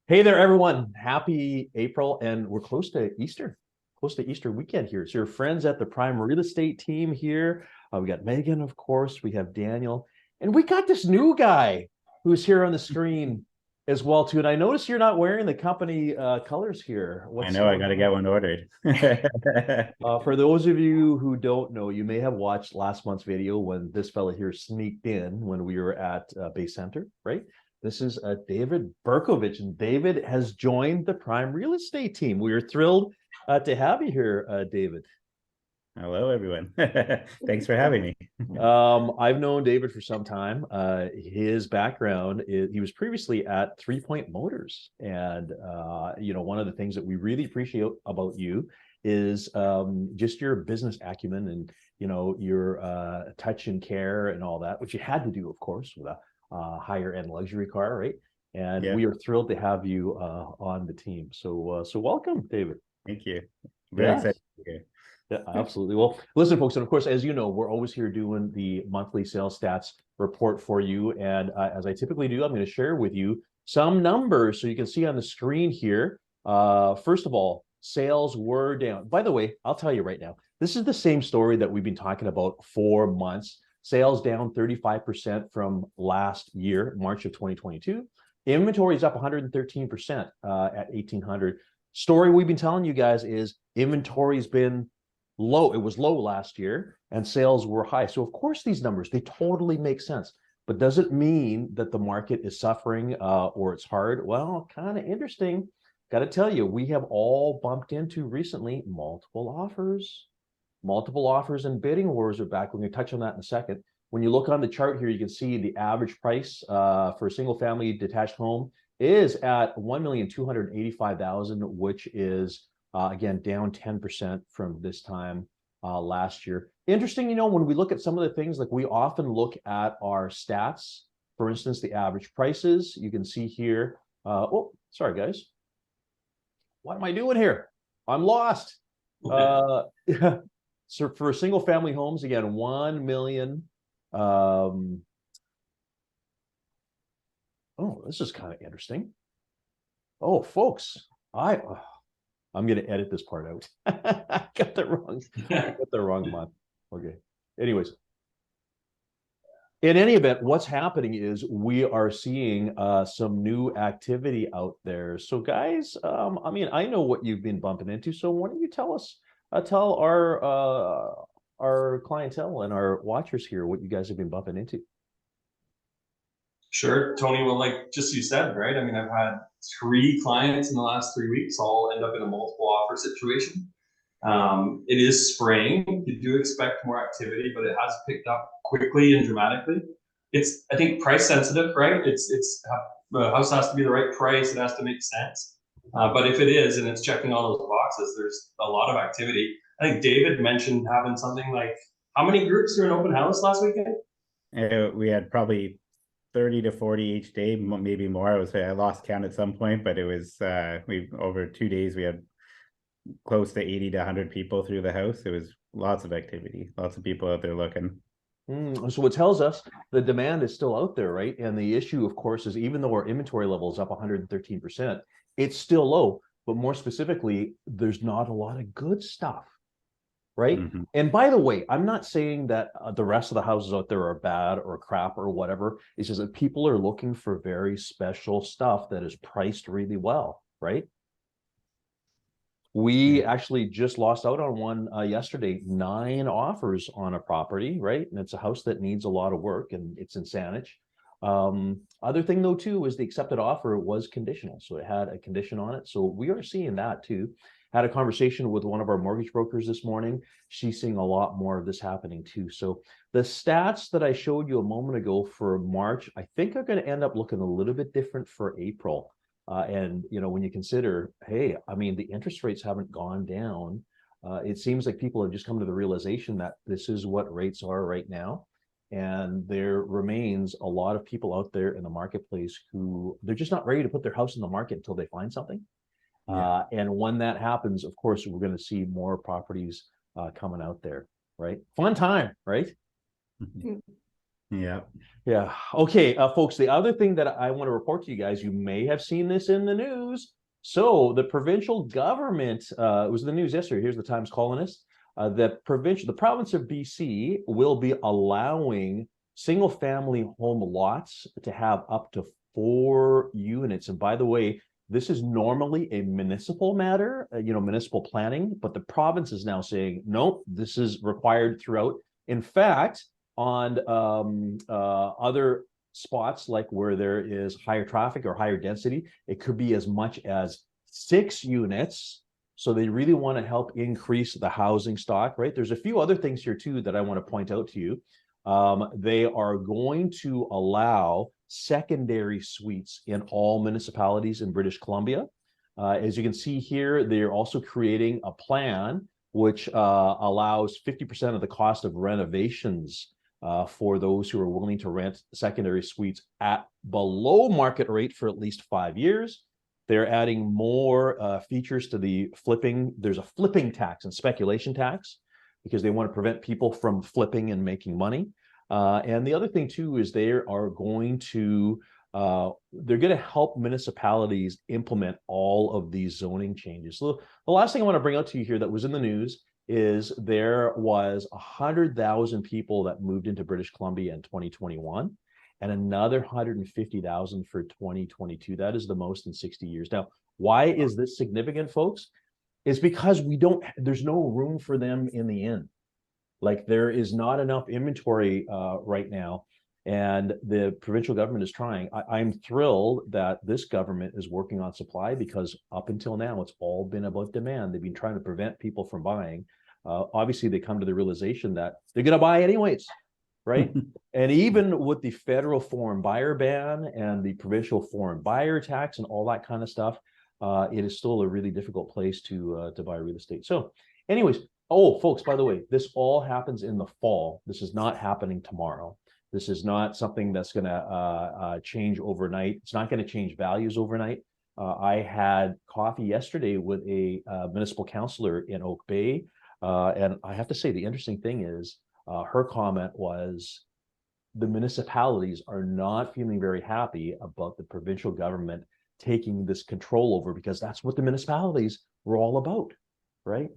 Hey there, everyone. Happy April, and we're close to Easter weekend here. So your friends at the Prime Real Estate team here. We got Megan, of course. We have Daniel, and we got this new guy who's here on the screen as well too. And I notice you're not wearing the company colors here. I What's know I going got to on? get one ordered. For those of you who don't know, you may have watched last month's video when this fella here sneaked in when we were at Bay Center, right? This is David Berkovich, and David has joined the Prime Real Estate team. We are thrilled to have you here, David. Hello, everyone. Thanks for having me. I've known David for some time. His background is he was previously at 3 Point Motors, and one of the things that we really appreciate about you is just your business acumen and your touch and care and all that, which you had to do, of course, with a higher end luxury car, right? And Yeah, we are thrilled to have you on the team. So welcome, David. thank you. Very Yeah. excited to be here. Yeah, absolutely. Well, listen, folks, and of course, as you know, we're always here doing the monthly sales stats report for you. And as I typically do, I'm going to share with you some numbers so you can see on the screen here. First of all, sales were down. By the way, I'll tell you right now, this is the same story that we've been talking about for months. Sales down 35% from last year, March of 2022. Inventory is up 113% at 1,800. Story we've been telling you guys is inventory's been low. It was low last year and sales were high. So of course these numbers, they totally make sense. But does it mean that the market is suffering or it's hard? Well, kind of interesting. Got to tell you, we have all bumped into recently multiple offers and bidding wars are back. We're going to touch on that in a second. When you look on the chart here, you can see the average price for a single family detached home is at 1,285,000, which is again, down 10% from this time last year. Interesting, when we look at some of the things, like we often look at our stats, for instance, the average prices, you can see here. Oh, sorry, guys. What am I doing here? I'm lost. So for single family homes, again, 1 million. Oh, this is kind of interesting. Oh, folks, I'm going to edit this part out. I got the wrong month. Okay. Anyways, in any event, what's happening is we are seeing some new activity out there. So, guys, I know what you've been bumping into. So, why don't you tell our clientele and our watchers here what you guys have been bumping into? Sure, Tony. Well, like just you said, right? I mean, I've had three clients in the last 3 weeks all end up in a multiple offer situation. It is spring. You do expect more activity, but it has picked up quickly and dramatically. It's, I think, price sensitive, right? It's the house has to be the right price. It has to make sense. But if it is, and it's checking all those boxes, there's a lot of activity. I think David mentioned having something like how many groups were in open house last weekend? We had probably 30 to 40 each day, maybe more. I lost count at some point, but it was we over 2 days we had close to 80 to 100 people through the house. It was lots of activity, lots of people out there looking. So it tells us the demand is still out there, right? And the issue, of course, is even though our inventory level is up 113%, it's still low. But more specifically, there's not a lot of good stuff, right? Mm-hmm. And by the way, I'm not saying that the rest of the houses out there are bad or crap or whatever. It's just that people are looking for very special stuff that is priced really well, right? We actually just lost out on one yesterday, 9 offers on a property, right? And it's a house that needs a lot of work and it's in Saanich. Other thing though, too, is the accepted offer was conditional. So it had a condition on it. So we are seeing that too. Had a conversation with one of our mortgage brokers this morning. She's seeing a lot more of this happening too. So the stats that I showed you a moment ago for March, I think are going to end up looking a little bit different for April. And when you consider, hey, I mean, the interest rates haven't gone down. It seems like people have just come to the realization that this is what rates are right now. And there remains a lot of people out there in the marketplace who they're just not ready to put their house in the market until they find something. And when that happens, of course, we're going to see more properties coming out there, right? Fun time, right? Mm-hmm. Yeah. Yeah. Okay, folks, the other thing that I want to report to you guys, you may have seen this in the news. So the provincial government, it was in the news yesterday. Here's the Times Colonist. The province of BC will be allowing single family home lots to have up to 4 units. And by the way, this is normally a municipal matter, municipal planning, but the province is now saying, nope, this is required throughout. In fact, on other spots like where there is higher traffic or higher density, it could be as much as 6 units. So they really want to help increase the housing stock, right? There's a few other things here too that I want to point out to you. They are going to allow secondary suites in all municipalities in British Columbia. As you can see here, they're also creating a plan which allows 50% of the cost of renovations for those who are willing to rent secondary suites at below market rate for at least 5 years. They're adding more features to the flipping. There's a flipping tax and speculation tax because they want to prevent people from flipping and making money. And the other thing too is they are going to help municipalities implement all of these zoning changes. So the last thing I want to bring out to you here that was in the news is there was 100,000 people that moved into British Columbia in 2021 and another 150,000 for 2022. That is the most in 60 years. Now, why is this significant, folks? It's because there's no room for them in the inn. Like there is not enough inventory right now. And the provincial government is trying. I'm thrilled that this government is working on supply because up until now, it's all been about demand. They've been trying to prevent people from buying. Obviously, they come to the realization that they're going to buy anyways, right? And even with the federal foreign buyer ban and the provincial foreign buyer tax and all that kind of stuff, it is still a really difficult place to buy real estate. So anyways, oh, folks, by the way, this all happens in the fall. This is not happening tomorrow. This is not something that's going to change overnight. It's not going to change values overnight. I had coffee yesterday with a municipal councillor in Oak Bay. And I have to say, the interesting thing is her comment was the municipalities are not feeling very happy about the provincial government taking this control over because that's what the municipalities were all about, right?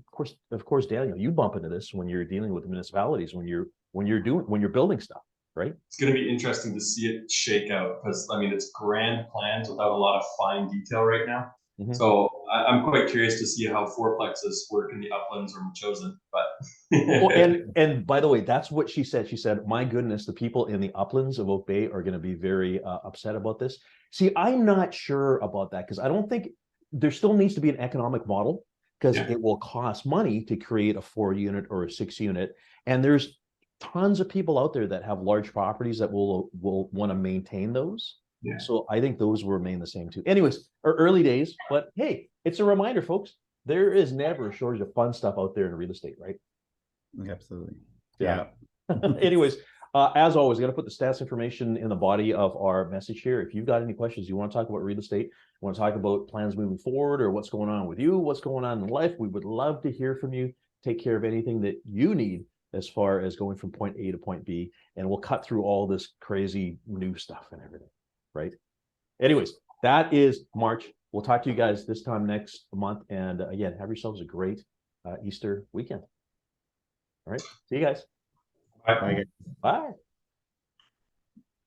Of course, Daniel, you bump into this when you're dealing with the municipalities, when you're building stuff. Right? It's going to be interesting to see it shake out because I mean it's grand plans without a lot of fine detail right now. Mm-hmm. So I'm quite curious to see how fourplexes work in the uplands or chosen. But well, and by the way, that's what she said. She said, "My goodness, the people in the uplands of Oak Bay are going to be very upset about this." See, I'm not sure about that because I don't think there still needs to be an economic model because it will cost money to create a 4-unit or a 6-unit, and there's tons of people out there that have large properties that will want to maintain those. Yeah. So I think those will remain the same too. Anyways, early days, but hey, it's a reminder, folks. There is never a shortage of fun stuff out there in real estate, right? Absolutely. Yeah. Anyways, as always, we're going to put the stats information in the body of our message here. If you've got any questions, you want to talk about real estate, you want to talk about plans moving forward or what's going on with you, what's going on in life, we would love to hear from you. Take care of anything that you need as far as going from point A to point B, and we'll cut through all this crazy new stuff and everything, right? Anyways, that is March. We'll talk to you guys this time next month, and again, have yourselves a great Easter weekend. All right, see you guys. Bye. Bye.